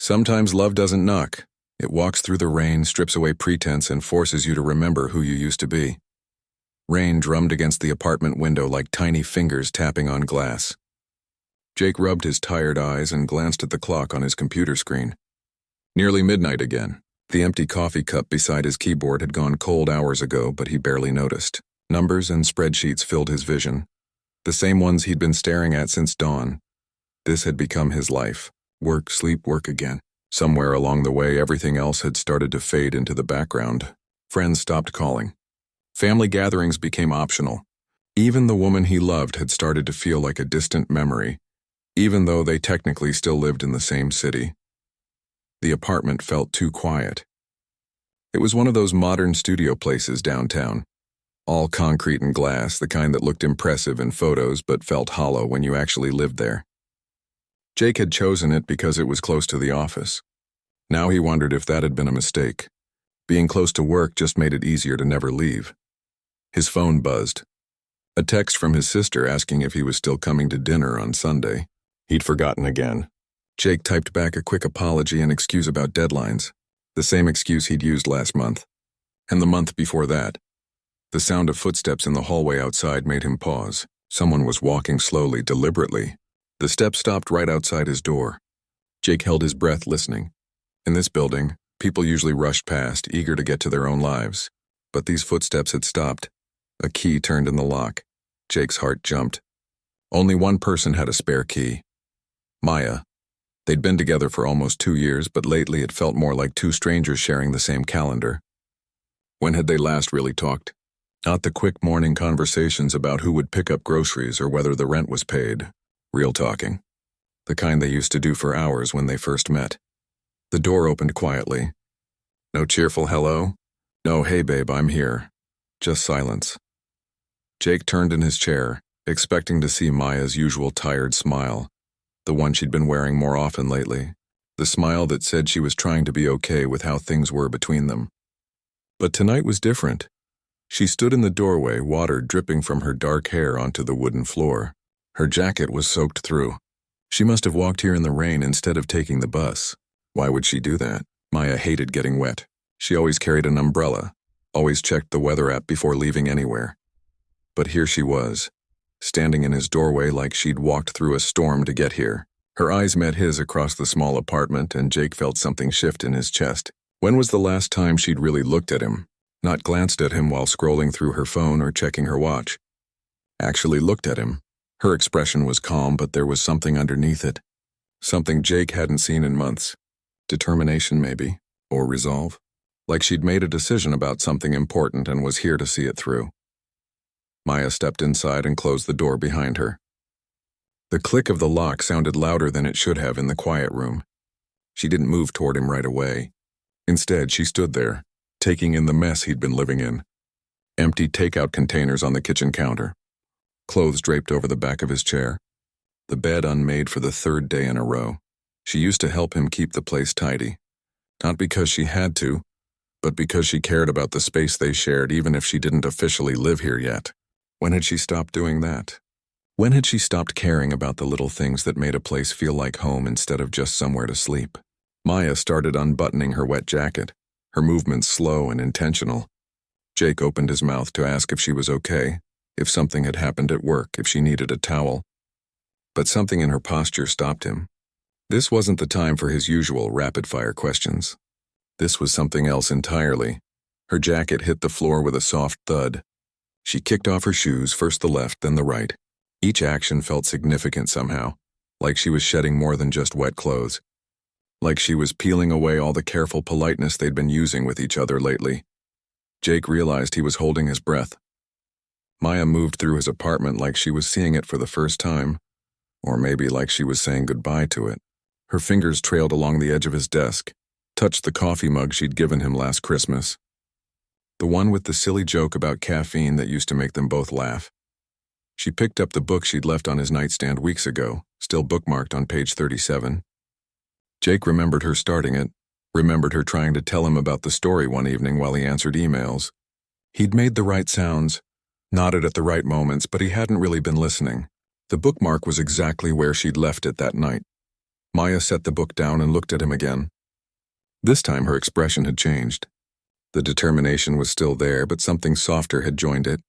Sometimes love doesn't knock. It walks through the rain, strips away pretense, and forces you to remember who you used to be. Rain drummed against the apartment window like tiny fingers tapping on glass. Jake rubbed his tired eyes and glanced at the clock on his computer screen. Nearly midnight again. The empty coffee cup beside his keyboard had gone cold hours ago, but he barely noticed. Numbers and spreadsheets filled his vision. The same ones he'd been staring at since dawn. This had become his life. Work, sleep, work again. Somewhere along the way, everything else had started to fade into the background. Friends stopped calling. Family gatherings became optional. Even the woman he loved had started to feel like a distant memory, even though they technically still lived in the same city. The apartment felt too quiet. It was one of those modern studio places downtown. All concrete and glass, the kind that looked impressive in photos but felt hollow when you actually lived there. Jake had chosen it because it was close to the office. Now he wondered if that had been a mistake. Being close to work just made it easier to never leave. His phone buzzed. A text from his sister asking if he was still coming to dinner on Sunday. He'd forgotten again. Jake typed back a quick apology and excuse about deadlines, the same excuse he'd used last month. And the month before that. The sound of footsteps in the hallway outside made him pause. Someone was walking slowly, deliberately. The steps stopped right outside his door. Jake held his breath, listening. In this building, people usually rushed past, eager to get to their own lives. But these footsteps had stopped. A key turned in the lock. Jake's heart jumped. Only one person had a spare key. Maya. They'd been together for almost 2 years, but lately it felt more like two strangers sharing the same calendar. When had they last really talked? Not the quick morning conversations about who would pick up groceries or whether the rent was paid. Real talking. The kind they used to do for hours when they first met. The door opened quietly. No cheerful hello? No, hey babe, I'm here. Just silence. Jake turned in his chair, expecting to see Maya's usual tired smile, the one she'd been wearing more often lately, the smile that said she was trying to be okay with how things were between them. But tonight was different. She stood in the doorway, water dripping from her dark hair onto the wooden floor. Her jacket was soaked through. She must have walked here in the rain instead of taking the bus. Why would she do that? Maya hated getting wet. She always carried an umbrella, always checked the weather app before leaving anywhere. But here she was, standing in his doorway like she'd walked through a storm to get here. Her eyes met his across the small apartment, and Jake felt something shift in his chest. When was the last time she'd really looked at him? Not glanced at him while scrolling through her phone or checking her watch. Actually looked at him. Her expression was calm, but there was something underneath it. Something Jake hadn't seen in months. Determination, maybe. Or resolve. Like she'd made a decision about something important and was here to see it through. Maya stepped inside and closed the door behind her. The click of the lock sounded louder than it should have in the quiet room. She didn't move toward him right away. Instead, she stood there, taking in the mess he'd been living in. Empty takeout containers on the kitchen counter. Clothes draped over the back of his chair. The bed unmade for the 3rd day in a row. She used to help him keep the place tidy. Not because she had to, but because she cared about the space they shared even if she didn't officially live here yet. When had she stopped doing that? When had she stopped caring about the little things that made a place feel like home instead of just somewhere to sleep? Maya started unbuttoning her wet jacket, her movements slow and intentional. Jake opened his mouth to ask if she was okay, if something had happened at work, if she needed a towel. But something in her posture stopped him. This wasn't the time for his usual rapid-fire questions. This was something else entirely. Her jacket hit the floor with a soft thud. She kicked off her shoes, first the left, then the right. Each action felt significant somehow, like she was shedding more than just wet clothes. Like she was peeling away all the careful politeness they'd been using with each other lately. Jake realized he was holding his breath. Maya moved through his apartment like she was seeing it for the first time, or maybe like she was saying goodbye to it. Her fingers trailed along the edge of his desk, touched the coffee mug she'd given him last Christmas. The one with the silly joke about caffeine that used to make them both laugh. She picked up the book she'd left on his nightstand weeks ago, still bookmarked on page 37. Jake remembered her starting it, remembered her trying to tell him about the story one evening while he answered emails. He'd made the right sounds, nodded at the right moments, but he hadn't really been listening. The bookmark was exactly where she'd left it that night. Maya set the book down and looked at him again. This time her expression had changed. The determination was still there, but something softer had joined it.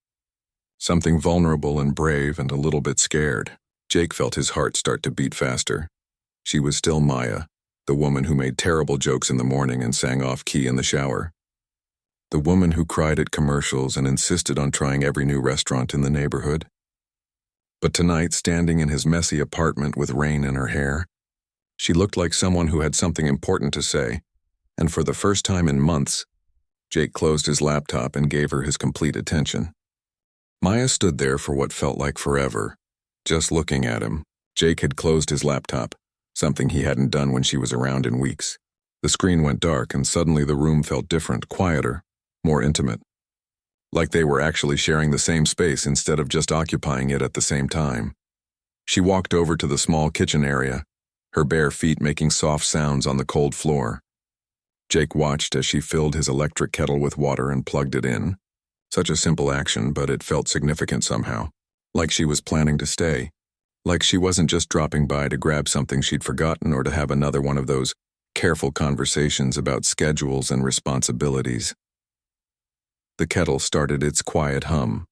Something vulnerable and brave and a little bit scared. Jake felt his heart start to beat faster. She was still Maya, the woman who made terrible jokes in the morning and sang off-key in the shower. The woman who cried at commercials and insisted on trying every new restaurant in the neighborhood. But tonight, standing in his messy apartment with rain in her hair, she looked like someone who had something important to say, and for the first time in months, Jake closed his laptop and gave her his complete attention. Maya stood there for what felt like forever, just looking at him. Jake had closed his laptop, something he hadn't done when she was around in weeks. The screen went dark and suddenly the room felt different, quieter, more intimate. Like they were actually sharing the same space instead of just occupying it at the same time. She walked over to the small kitchen area, her bare feet making soft sounds on the cold floor. Jake watched as she filled his electric kettle with water and plugged it in. Such a simple action, but it felt significant somehow. Like she was planning to stay. Like she wasn't just dropping by to grab something she'd forgotten or to have another one of those careful conversations about schedules and responsibilities. The kettle started its quiet hum.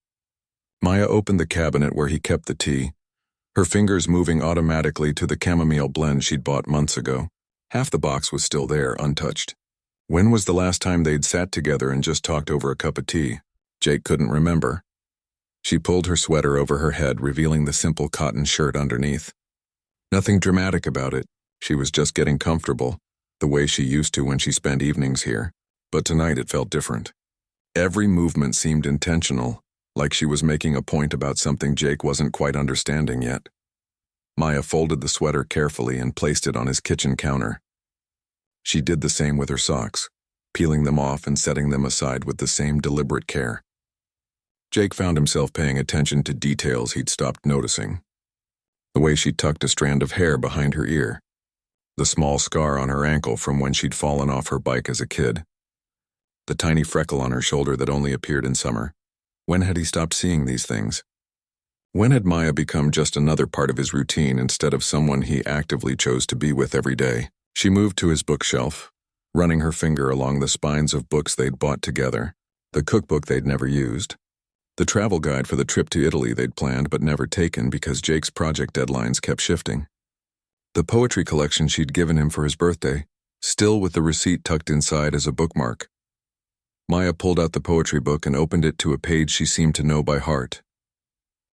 Maya opened the cabinet where he kept the tea, her fingers moving automatically to the chamomile blend she'd bought months ago. Half the box was still there, untouched. When was the last time they'd sat together and just talked over a cup of tea? Jake couldn't remember. She pulled her sweater over her head, revealing the simple cotton shirt underneath. Nothing dramatic about it. She was just getting comfortable, the way she used to when she spent evenings here. But tonight it felt different. Every movement seemed intentional, like she was making a point about something Jake wasn't quite understanding yet. Maya folded the sweater carefully and placed it on his kitchen counter. She did the same with her socks, peeling them off and setting them aside with the same deliberate care. Jake found himself paying attention to details he'd stopped noticing. The way she tucked a strand of hair behind her ear. The small scar on her ankle from when she'd fallen off her bike as a kid. The tiny freckle on her shoulder that only appeared in summer. When had he stopped seeing these things? When had Maya become just another part of his routine instead of someone he actively chose to be with every day? She moved to his bookshelf, running her finger along the spines of books they'd bought together, the cookbook they'd never used, the travel guide for the trip to Italy they'd planned but never taken because Jake's project deadlines kept shifting, the poetry collection she'd given him for his birthday, still with the receipt tucked inside as a bookmark. Maya pulled out the poetry book and opened it to a page she seemed to know by heart.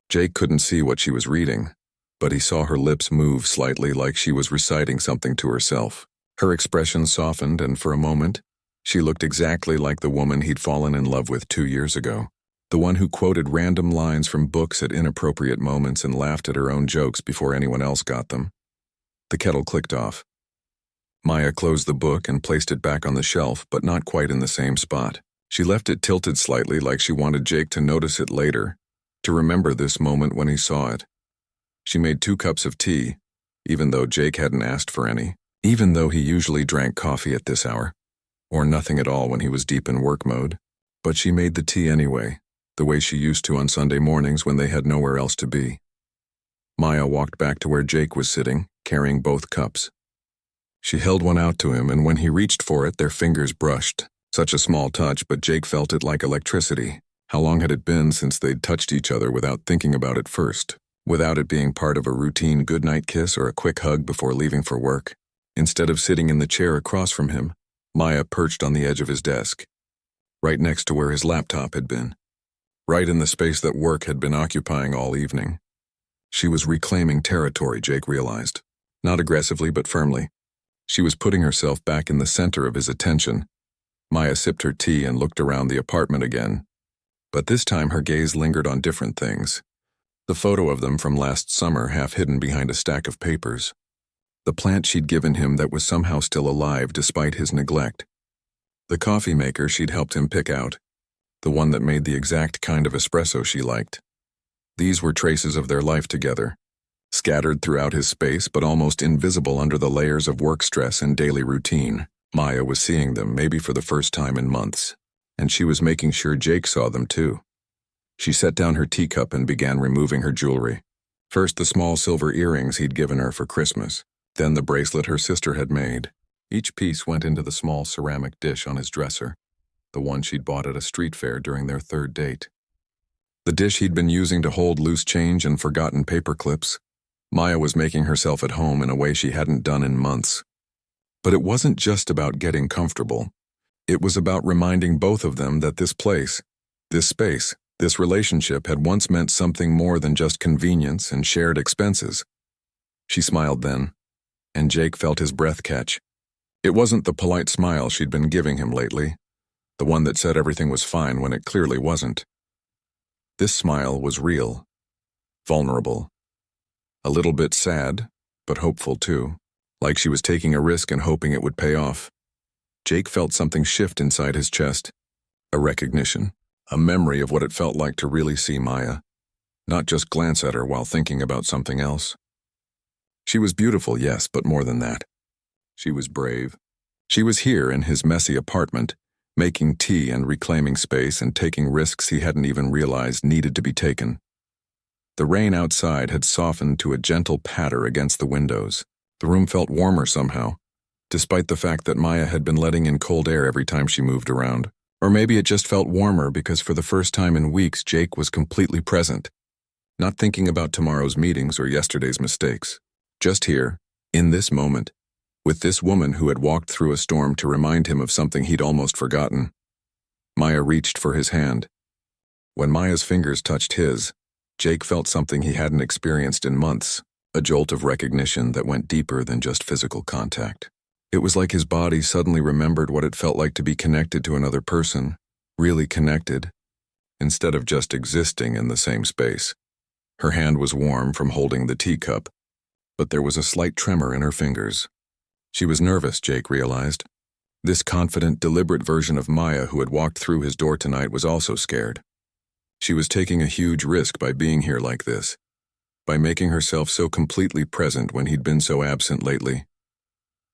Jake couldn't see what she was reading, but he saw her lips move slightly like she was reciting something to herself. Her expression softened, and for a moment, she looked exactly like the woman he'd fallen in love with 2 years ago. The one who quoted random lines from books at inappropriate moments and laughed at her own jokes before anyone else got them. The kettle clicked off. Maya closed the book and placed it back on the shelf, but not quite in the same spot. She left it tilted slightly like she wanted Jake to notice it later, to remember this moment when he saw it. She made 2 cups of tea, even though Jake hadn't asked for any, even though he usually drank coffee at this hour, or nothing at all when he was deep in work mode. But she made the tea anyway, the way she used to on Sunday mornings when they had nowhere else to be. Maya walked back to where Jake was sitting, carrying both cups. She held one out to him, and when he reached for it, their fingers brushed. Such a small touch, but Jake felt it like electricity. How long had it been since they'd touched each other without thinking about it first? Without it being part of a routine goodnight kiss or a quick hug before leaving for work? Instead of sitting in the chair across from him, Maya perched on the edge of his desk, right next to where his laptop had been. Right in the space that work had been occupying all evening. She was reclaiming territory, Jake realized. Not aggressively, but firmly. She was putting herself back in the center of his attention. Maya sipped her tea and looked around the apartment again. But this time her gaze lingered on different things. The photo of them from last summer half hidden behind a stack of papers. The plant she'd given him that was somehow still alive despite his neglect. The coffee maker she'd helped him pick out. The one that made the exact kind of espresso she liked. These were traces of their life together, scattered throughout his space but almost invisible under the layers of work stress and daily routine. Maya was seeing them, maybe for the first time in months, and she was making sure Jake saw them too. She set down her teacup and began removing her jewelry. First, the small silver earrings he'd given her for Christmas. Then the bracelet her sister had made. Each piece went into the small ceramic dish on his dresser, the one she'd bought at a street fair during their third date. The dish he'd been using to hold loose change and forgotten paper clips. Maya was making herself at home in a way she hadn't done in months. But it wasn't just about getting comfortable. It was about reminding both of them that this place, this space, this relationship had once meant something more than just convenience and shared expenses. She smiled then, and Jake felt his breath catch. It wasn't the polite smile she'd been giving him lately, the one that said everything was fine when it clearly wasn't. This smile was real, vulnerable, a little bit sad, but hopeful too, like she was taking a risk and hoping it would pay off. Jake felt something shift inside his chest, a recognition, a memory of what it felt like to really see Maya, not just glance at her while thinking about something else. She was beautiful, yes, but more than that. She was brave. She was here in his messy apartment, making tea and reclaiming space and taking risks he hadn't even realized needed to be taken. The rain outside had softened to a gentle patter against the windows. The room felt warmer somehow, despite the fact that Maya had been letting in cold air every time she moved around. Or maybe it just felt warmer because for the first time in weeks, Jake was completely present, not thinking about tomorrow's meetings or yesterday's mistakes. Just here, in this moment, with this woman who had walked through a storm to remind him of something he'd almost forgotten. Maya reached for his hand. When Maya's fingers touched his, Jake felt something he hadn't experienced in months, a jolt of recognition that went deeper than just physical contact. It was like his body suddenly remembered what it felt like to be connected to another person, really connected, instead of just existing in the same space. Her hand was warm from holding the teacup, but there was a slight tremor in her fingers. She was nervous, Jake realized. This confident, deliberate version of Maya who had walked through his door tonight was also scared. She was taking a huge risk by being here like this, by making herself so completely present when he'd been so absent lately.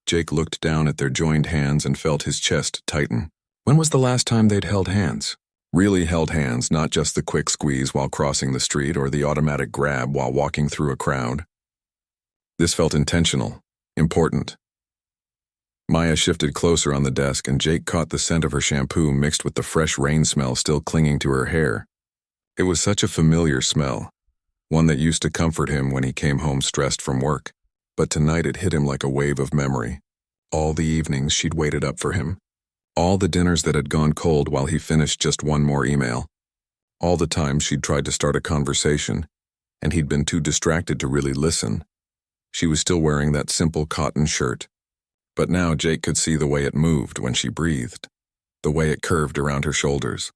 Jake looked down at their joined hands and felt his chest tighten. When was the last time they'd held hands? Really held hands, not just the quick squeeze while crossing the street or the automatic grab while walking through a crowd. This felt intentional, important. Maya shifted closer on the desk and Jake caught the scent of her shampoo mixed with the fresh rain smell still clinging to her hair. It was such a familiar smell, one that used to comfort him when he came home stressed from work. But tonight it hit him like a wave of memory. All the evenings she'd waited up for him. All the dinners that had gone cold while he finished just one more email. All the times she'd tried to start a conversation, and he'd been too distracted to really listen. She was still wearing that simple cotton shirt. But now Jake could see the way it moved when she breathed, the way it curved around her shoulders.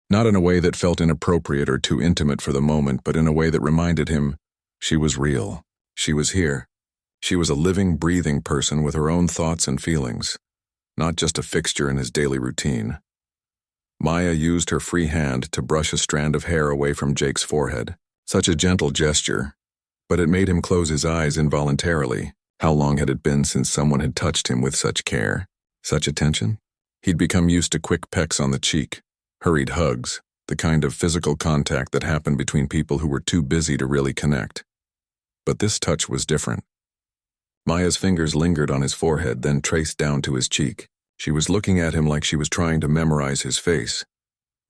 Not in a way that felt inappropriate or too intimate for the moment, but in a way that reminded him she was real. She was here. She was a living, breathing person with her own thoughts and feelings, not just a fixture in his daily routine. Maya used her free hand to brush a strand of hair away from Jake's forehead. Such a gentle gesture, but it made him close his eyes involuntarily. How long had it been since someone had touched him with such care, such attention? He'd become used to quick pecks on the cheek, hurried hugs, the kind of physical contact that happened between people who were too busy to really connect. But this touch was different. Maya's fingers lingered on his forehead, then traced down to his cheek. She was looking at him like she was trying to memorize his face,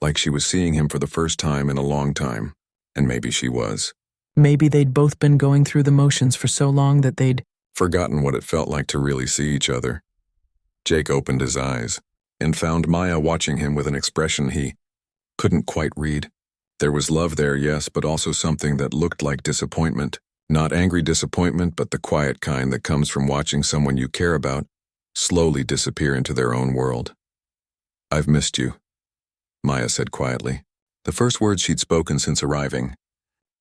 like she was seeing him for the first time in a long time, and maybe she was. Maybe they'd both been going through the motions for so long that they'd forgotten what it felt like to really see each other. Jake opened his eyes and found Maya watching him with an expression he couldn't quite read. There was love there, yes, but also something that looked like disappointment. Not angry disappointment, but the quiet kind that comes from watching someone you care about slowly disappear into their own world. "I've missed you," Maya said quietly, the first words she'd spoken since arriving.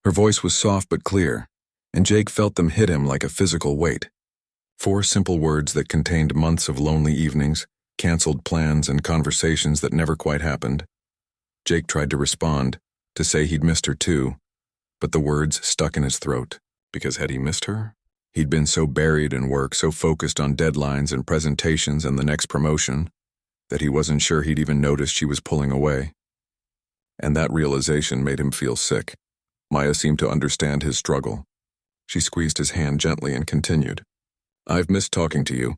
Her voice was soft but clear, and Jake felt them hit him like a physical weight. 4 simple words that contained months of lonely evenings, canceled plans, and conversations that never quite happened. Jake tried to respond, to say he'd missed her too, but the words stuck in his throat. Because had he missed her? He'd been so buried in work, so focused on deadlines and presentations and the next promotion, that he wasn't sure he'd even noticed she was pulling away. And that realization made him feel sick. Maya seemed to understand his struggle. She squeezed his hand gently and continued. I've missed talking to you.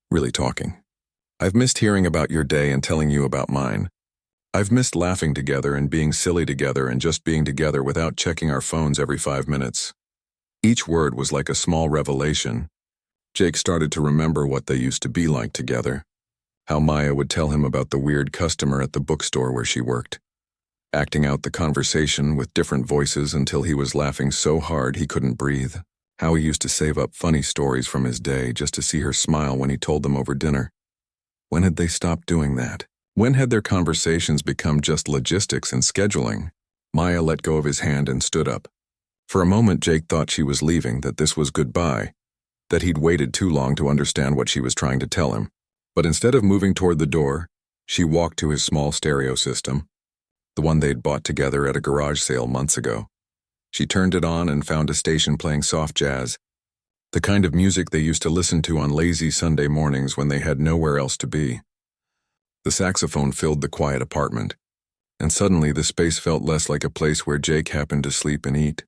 Really talking. I've missed hearing about your day and telling you about mine. I've missed laughing together and being silly together and just being together without checking our phones every 5 minutes. Each word was like a small revelation. Jake started to remember what they used to be like together. How Maya would tell him about the weird customer at the bookstore where she worked, acting out the conversation with different voices until he was laughing so hard he couldn't breathe. How he used to save up funny stories from his day just to see her smile when he told them over dinner. When had they stopped doing that? When had their conversations become just logistics and scheduling? Maya let go of his hand and stood up. For a moment, Jake thought she was leaving, that this was goodbye, that he'd waited too long to understand what she was trying to tell him. But instead of moving toward the door, she walked to his small stereo system, the one they'd bought together at a garage sale months ago. She turned it on and found a station playing soft jazz, the kind of music they used to listen to on lazy Sunday mornings when they had nowhere else to be. The saxophone filled the quiet apartment, and suddenly the space felt less like a place where Jake happened to sleep and eat,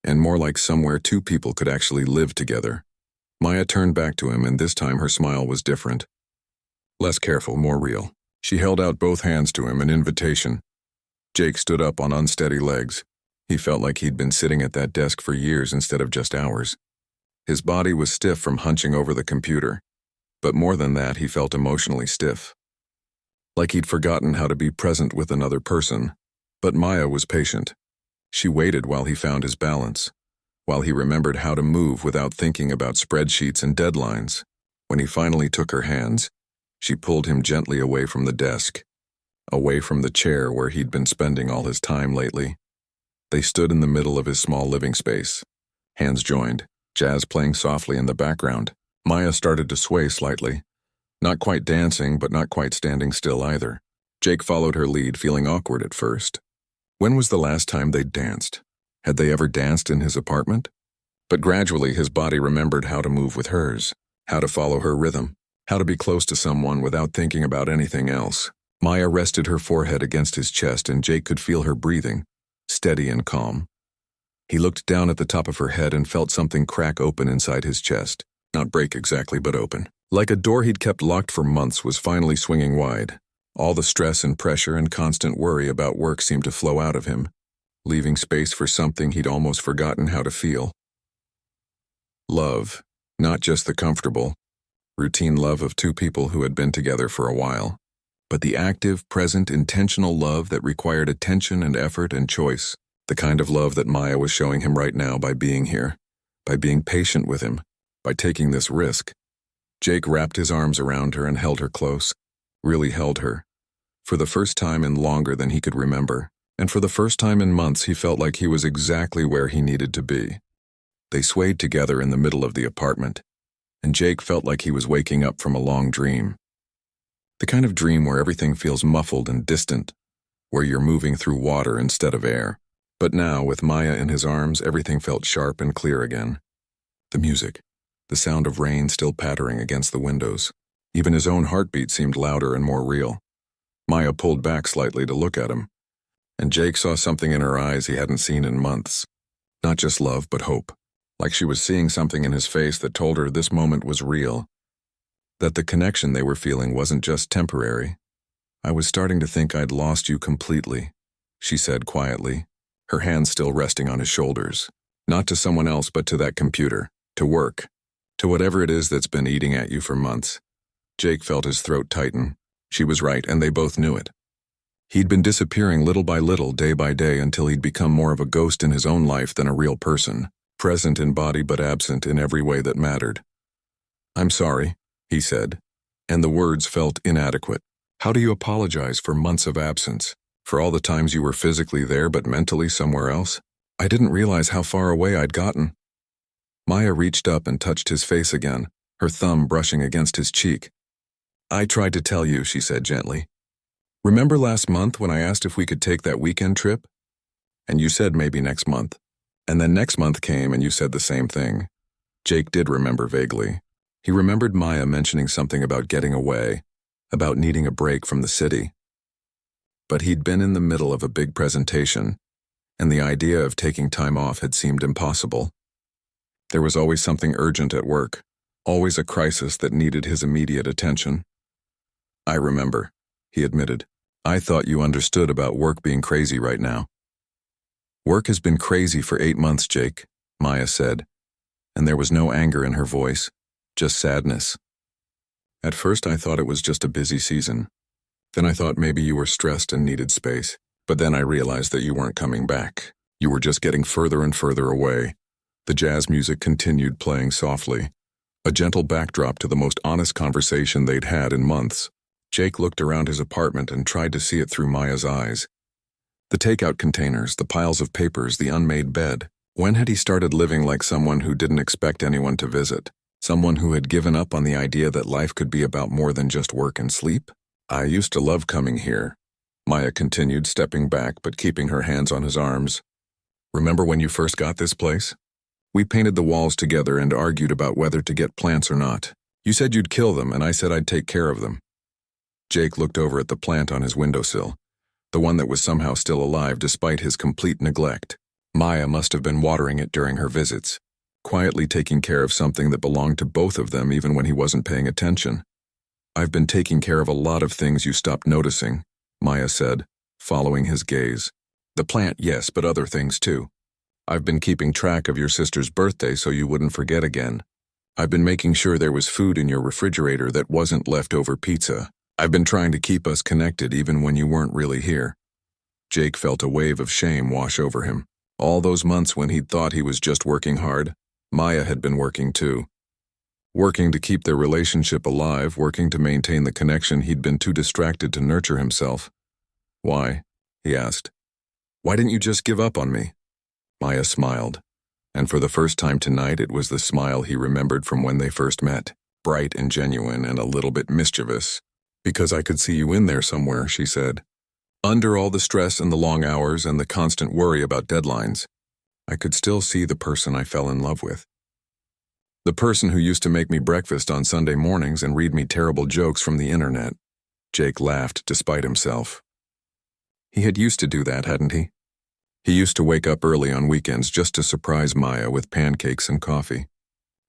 and more like somewhere two people could actually live together. Maya turned back to him, and this time her smile was different. Less careful, more real. She held out both hands to him, an invitation. Jake stood up on unsteady legs. He felt like he'd been sitting at that desk for years instead of just hours. His body was stiff from hunching over the computer, but more than that, he felt emotionally stiff. Like he'd forgotten how to be present with another person. But Maya was patient. She waited while he found his balance, while he remembered how to move without thinking about spreadsheets and deadlines. When he finally took her hands, she pulled him gently away from the desk, away from the chair where he'd been spending all his time lately. They stood in the middle of his small living space, hands joined, jazz playing softly in the background. Maya started to sway slightly, not quite dancing but not quite standing still either. Jake followed her lead, feeling awkward at first. When was the last time they'd danced? Had they ever danced in his apartment? But gradually his body remembered how to move with hers, how to follow her rhythm, how to be close to someone without thinking about anything else. Maya rested her forehead against his chest, and Jake could feel her breathing, steady and calm. He looked down at the top of her head and felt something crack open inside his chest. Not break exactly, but open. Like a door he'd kept locked for months was finally swinging wide. All the stress and pressure and constant worry about work seemed to flow out of him, leaving space for something he'd almost forgotten how to feel. Love. Not just the comfortable, routine love of two people who had been together for a while, but the active, present, intentional love that required attention and effort and choice. The kind of love that Maya was showing him right now by being here, by being patient with him, by taking this risk. Jake wrapped his arms around her and held her close, really held her, for the first time in longer than he could remember, and for the first time in months he felt like he was exactly where he needed to be. They swayed together in the middle of the apartment, and Jake felt like he was waking up from a long dream. The kind of dream where everything feels muffled and distant, where you're moving through water instead of air. But now, with Maya in his arms, everything felt sharp and clear again. The music, the sound of rain still pattering against the windows. Even his own heartbeat seemed louder and more real. Maya pulled back slightly to look at him, and Jake saw something in her eyes he hadn't seen in months. Not just love, but hope. Like she was seeing something in his face that told her this moment was real, that the connection they were feeling wasn't just temporary. "I was starting to think I'd lost you completely," she said quietly, her hands still resting on his shoulders. Not to someone else, but to that computer, to work, to whatever it is that's been eating at you for months. Jake felt his throat tighten. She was right, and they both knew it. He'd been disappearing little by little, day by day, until he'd become more of a ghost in his own life than a real person, present in body but absent in every way that mattered. "I'm sorry," he said, and the words felt inadequate. "How do you apologize for months of absence? For all the times you were physically there but mentally somewhere else? I didn't realize how far away I'd gotten." Maya reached up and touched his face again, her thumb brushing against his cheek. "I tried to tell you," she said gently. "Remember last month when I asked if we could take that weekend trip? And you said maybe next month. And then next month came and you said the same thing." Jake did remember vaguely. He remembered Maya mentioning something about getting away, about needing a break from the city. But he'd been in the middle of a big presentation, and the idea of taking time off had seemed impossible. There was always something urgent at work, Always a crisis that needed his immediate attention. I remember, he admitted. I thought you understood about work being crazy right now. Work has been crazy for 8 months, Jake, Maya said, and there was no anger in her voice, just sadness. At first I thought it was just a busy season. Then I thought maybe you were stressed and needed space. But then I realized that you weren't coming back. You were just getting further and further away. The jazz music continued playing softly, a gentle backdrop to the most honest conversation they'd had in months. Jake looked around his apartment and tried to see it through Maya's eyes. The takeout containers, the piles of papers, the unmade bed. When had he started living like someone who didn't expect anyone to visit? Someone who had given up on the idea that life could be about more than just work and sleep? I used to love coming here, Maya continued, stepping back but keeping her hands on his arms. Remember when you first got this place? We painted the walls together and argued about whether to get plants or not. You said you'd kill them and I said I'd take care of them. Jake looked over at the plant on his windowsill, the one that was somehow still alive despite his complete neglect. Maya must have been watering it during her visits, quietly taking care of something that belonged to both of them even when he wasn't paying attention. I've been taking care of a lot of things you stopped noticing, Maya said, following his gaze. The plant, yes, but other things too. I've been keeping track of your sister's birthday so you wouldn't forget again. I've been making sure there was food in your refrigerator that wasn't leftover pizza. I've been trying to keep us connected even when you weren't really here. Jake felt a wave of shame wash over him. All those months when he'd thought he was just working hard, Maya had been working too. Working to keep their relationship alive, working to maintain the connection he'd been too distracted to nurture himself. Why? He asked. Why didn't you just give up on me? Maya smiled, and for the first time tonight it was the smile he remembered from when they first met, bright and genuine and a little bit mischievous. Because I could see you in there somewhere, she said. Under all the stress and the long hours and the constant worry about deadlines, I could still see the person I fell in love with. The person who used to make me breakfast on Sunday mornings and read me terrible jokes from the internet. Jake laughed despite himself. He had used to do that, hadn't he? He used to wake up early on weekends just to surprise Maya with pancakes and coffee.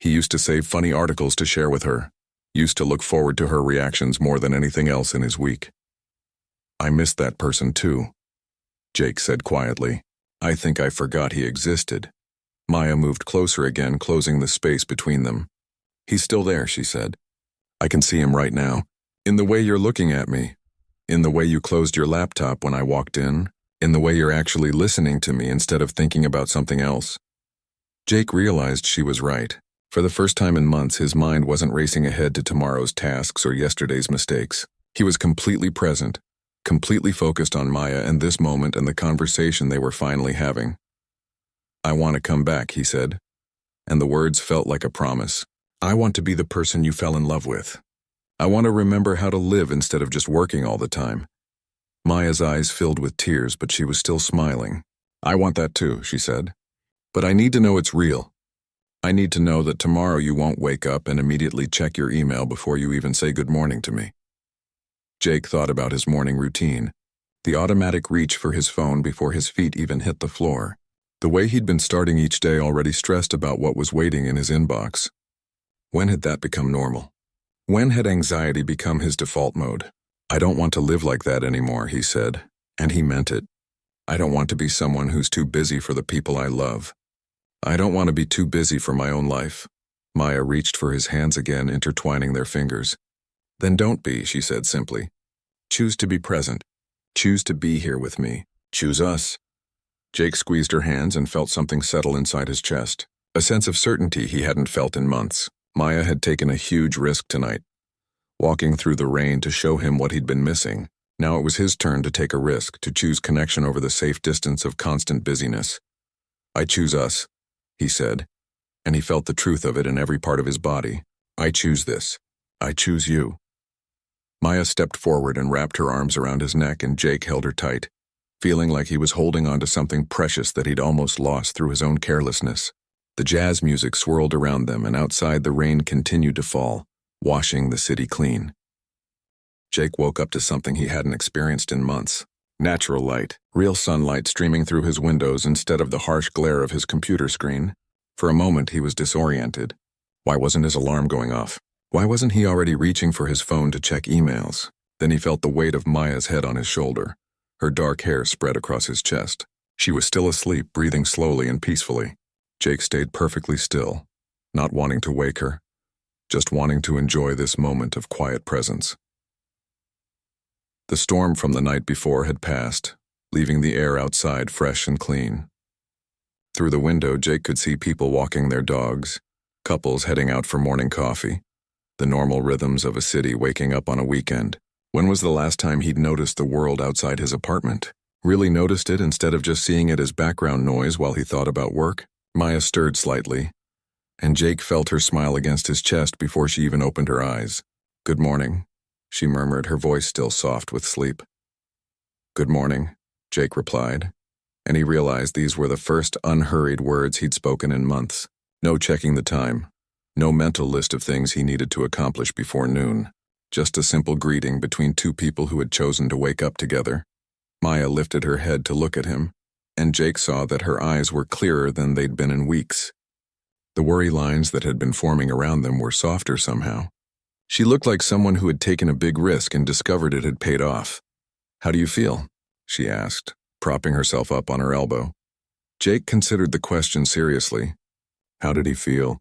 He used to save funny articles to share with her, used to look forward to her reactions more than anything else in his week. I missed that person too, Jake said quietly. I think I forgot he existed. Maya moved closer again, closing the space between them. He's still there, she said. I can see him right now. In the way you're looking at me. In the way you closed your laptop when I walked in. In the way you're actually listening to me instead of thinking about something else. Jake realized she was right. For the first time in months, his mind wasn't racing ahead to tomorrow's tasks or yesterday's mistakes. He was completely present, completely focused on Maya and this moment and the conversation they were finally having. I want to come back, he said, and the words felt like a promise. I want to be the person you fell in love with. I want to remember how to live instead of just working all the time. Maya's eyes filled with tears, but she was still smiling. I want that too, she said. But I need to know it's real. I need to know that tomorrow you won't wake up and immediately check your email before you even say good morning to me. Jake thought about his morning routine, the automatic reach for his phone before his feet even hit the floor. The way he'd been starting each day already stressed about what was waiting in his inbox. When had that become normal? When had anxiety become his default mode? I don't want to live like that anymore, he said, and he meant it. I don't want to be someone who's too busy for the people I love. I don't want to be too busy for my own life. Maya reached for his hands again, intertwining their fingers. Then don't be, she said simply. Choose to be present. Choose to be here with me. Choose us. Jake squeezed her hands and felt something settle inside his chest, a sense of certainty he hadn't felt in months. Maya had taken a huge risk tonight, walking through the rain to show him what he'd been missing. Now it was his turn to take a risk, to choose connection over the safe distance of constant busyness. I choose us, he said, and he felt the truth of it in every part of his body. I choose this. I choose you. Maya stepped forward and wrapped her arms around his neck, and Jake held her tight, feeling like he was holding on to something precious that he'd almost lost through his own carelessness. The jazz music swirled around them, and outside the rain continued to fall, washing the city clean. Jake woke up to something he hadn't experienced in months. Natural light, real sunlight streaming through his windows instead of the harsh glare of his computer screen. For a moment he was disoriented. Why wasn't his alarm going off? Why wasn't he already reaching for his phone to check emails? Then he felt the weight of Maya's head on his shoulder. Her dark hair spread across his chest. She was still asleep, breathing slowly and peacefully. Jake stayed perfectly still, not wanting to wake her, just wanting to enjoy this moment of quiet presence. The storm from the night before had passed, leaving the air outside fresh and clean. Through the window, Jake could see people walking their dogs, couples heading out for morning coffee, the normal rhythms of a city waking up on a weekend. When was the last time he'd noticed the world outside his apartment? Really noticed it instead of just seeing it as background noise while he thought about work? Maya stirred slightly, and Jake felt her smile against his chest before she even opened her eyes. "Good morning," she murmured, her voice still soft with sleep. "Good morning," Jake replied, and he realized these were the first unhurried words he'd spoken in months. No checking the time, no mental list of things he needed to accomplish before noon. Just a simple greeting between two people who had chosen to wake up together. Maya lifted her head to look at him, and Jake saw that her eyes were clearer than they'd been in weeks. The worry lines that had been forming around them were softer somehow. She looked like someone who had taken a big risk and discovered it had paid off. "How do you feel?" she asked, propping herself up on her elbow. Jake considered the question seriously. How did he feel?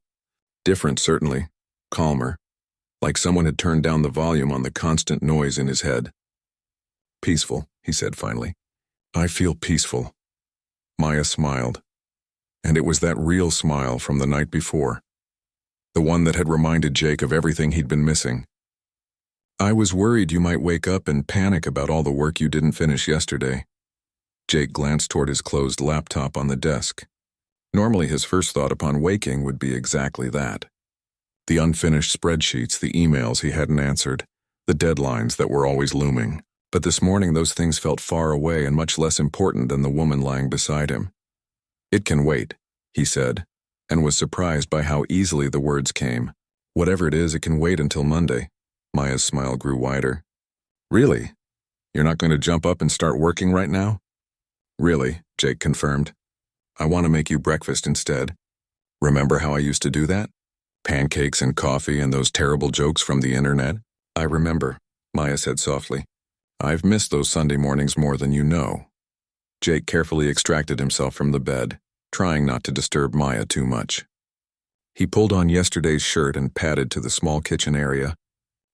Different, certainly. Calmer. Like someone had turned down the volume on the constant noise in his head. "Peaceful," he said finally. "I feel peaceful." Maya smiled. And it was that real smile from the night before. The one that had reminded Jake of everything he'd been missing. "I was worried you might wake up and panic about all the work you didn't finish yesterday." Jake glanced toward his closed laptop on the desk. Normally his first thought upon waking would be exactly that. The unfinished spreadsheets, the emails he hadn't answered, the deadlines that were always looming. But this morning those things felt far away and much less important than the woman lying beside him. "It can wait," he said, and was surprised by how easily the words came. "Whatever it is, it can wait until Monday." Maya's smile grew wider. "Really? You're not going to jump up and start working right now?" "Really," Jake confirmed. "I want to make you breakfast instead. Remember how I used to do that? Pancakes and coffee and those terrible jokes from the internet?" "I remember," Maya said softly. "I've missed those Sunday mornings more than you know." Jake carefully extracted himself from the bed, trying not to disturb Maya too much. He pulled on yesterday's shirt and padded to the small kitchen area.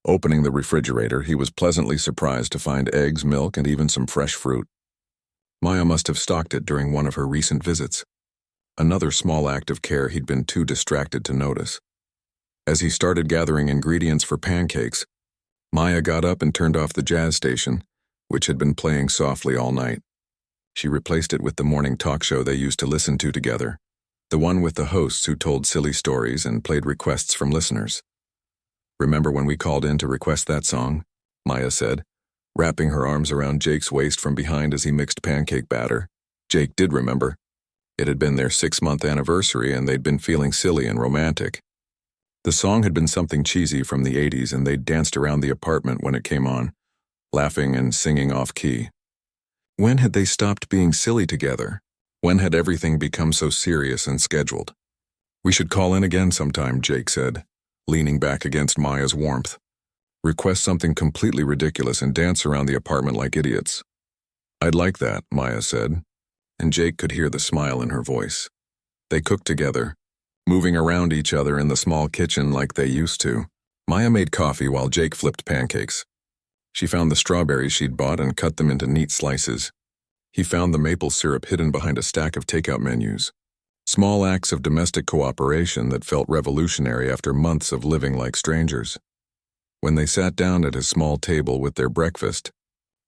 Opening the refrigerator, he was pleasantly surprised to find eggs, milk, and even some fresh fruit. Maya must have stocked it during one of her recent visits. Another small act of care he'd been too distracted to notice. As he started gathering ingredients for pancakes, Maya got up and turned off the jazz station, which had been playing softly all night. She replaced it with the morning talk show they used to listen to together, the one with the hosts who told silly stories and played requests from listeners. "Remember when we called in to request that song?" Maya said, wrapping her arms around Jake's waist from behind as he mixed pancake batter. Jake did remember. It had been their 6-month anniversary and they'd been feeling silly and romantic. The song had been something cheesy from the 80s and they'd danced around the apartment when it came on, laughing and singing off-key. When had they stopped being silly together? When had everything become so serious and scheduled? "We should call in again sometime," Jake said, leaning back against Maya's warmth. "Request something completely ridiculous and dance around the apartment like idiots." "I'd like that," Maya said, and Jake could hear the smile in her voice. They cooked together, moving around each other in the small kitchen like they used to. Maya made coffee while Jake flipped pancakes. She found the strawberries she'd bought and cut them into neat slices. He found the maple syrup hidden behind a stack of takeout menus. Small acts of domestic cooperation that felt revolutionary after months of living like strangers. When they sat down at his small table with their breakfast,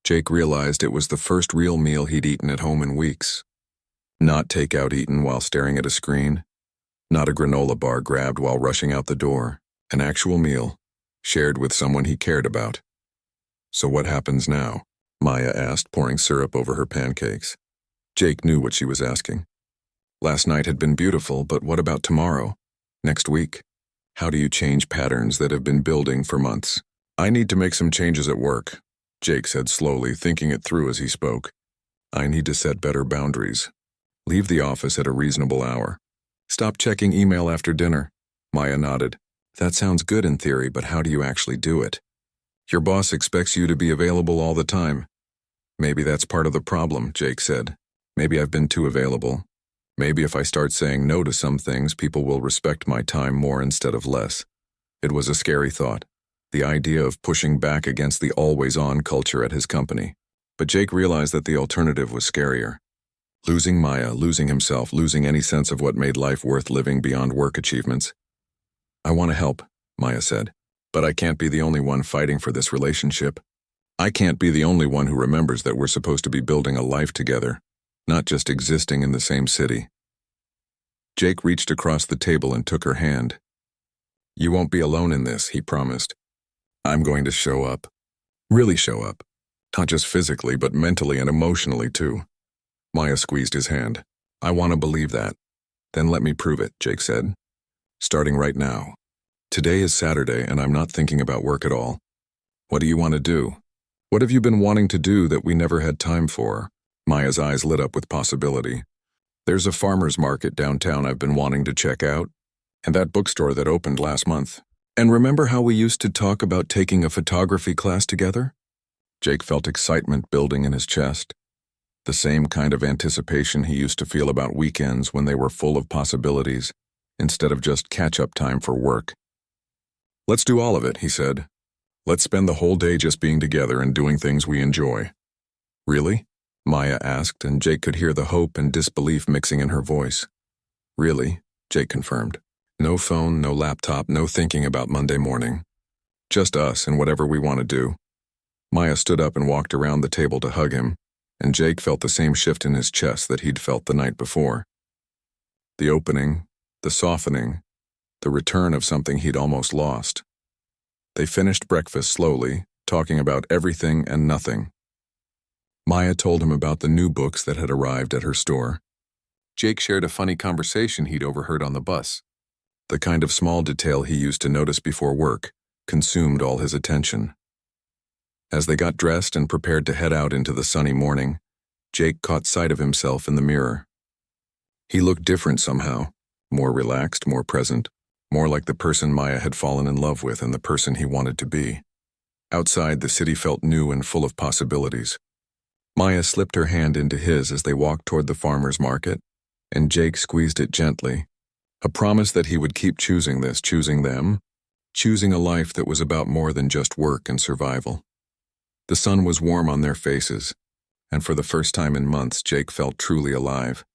Jake realized it was the first real meal he'd eaten at home in weeks. Not takeout eaten while staring at a screen. Not a granola bar grabbed while rushing out the door. An actual meal, shared with someone he cared about. "So what happens now?" Maya asked, pouring syrup over her pancakes. Jake knew what she was asking. Last night had been beautiful, but what about tomorrow? Next week? How do you change patterns that have been building for months? "I need to make some changes at work," Jake said slowly, thinking it through as he spoke. "I need to set better boundaries. Leave the office at a reasonable hour. Stop checking email after dinner. Maya nodded. That sounds good in theory, but how do you actually do it? Your boss expects you to be available all the time. Maybe that's part of the problem, Jake said. Maybe I've been too available. Maybe if I start saying no to some things, people will respect my time more instead of less. It was a scary thought, the idea of pushing back against the always-on culture at his company. But Jake realized that the alternative was scarier. Losing Maya, losing himself, losing any sense of what made life worth living beyond work achievements. I want to help, Maya said, but I can't be the only one fighting for this relationship. I can't be the only one who remembers that we're supposed to be building a life together, not just existing in the same city. Jake reached across the table and took her hand. You won't be alone in this, he promised. I'm going to show up. Really show up. Not just physically, but mentally and emotionally too. Maya squeezed his hand. I want to believe that. Then let me prove it, Jake said. Starting right now. Today is Saturday and I'm not thinking about work at all. What do you want to do? What have you been wanting to do that we never had time for? Maya's eyes lit up with possibility. There's a farmer's market downtown I've been wanting to check out, and that bookstore that opened last month. And remember how we used to talk about taking a photography class together? Jake felt excitement building in his chest. The same kind of anticipation he used to feel about weekends when they were full of possibilities, instead of just catch-up time for work. Let's do all of it, he said. Let's spend the whole day just being together and doing things we enjoy. Really? Maya asked, and Jake could hear the hope and disbelief mixing in her voice. Really? Jake confirmed. No phone, no laptop, no thinking about Monday morning. Just us and whatever we want to do. Maya stood up and walked around the table to hug him, and Jake felt the same shift in his chest that he'd felt the night before. The opening, the softening, the return of something he'd almost lost. They finished breakfast slowly, talking about everything and nothing. Maya told him about the new books that had arrived at her store. Jake shared a funny conversation he'd overheard on the bus. The kind of small detail he used to notice before work consumed all his attention. As they got dressed and prepared to head out into the sunny morning, Jake caught sight of himself in the mirror. He looked different somehow, more relaxed, more present, more like the person Maya had fallen in love with and the person he wanted to be. Outside, the city felt new and full of possibilities. Maya slipped her hand into his as they walked toward the farmer's market, and Jake squeezed it gently. A promise that he would keep choosing this, choosing them, choosing a life that was about more than just work and survival. The sun was warm on their faces, and for the first time in months, Jake felt truly alive.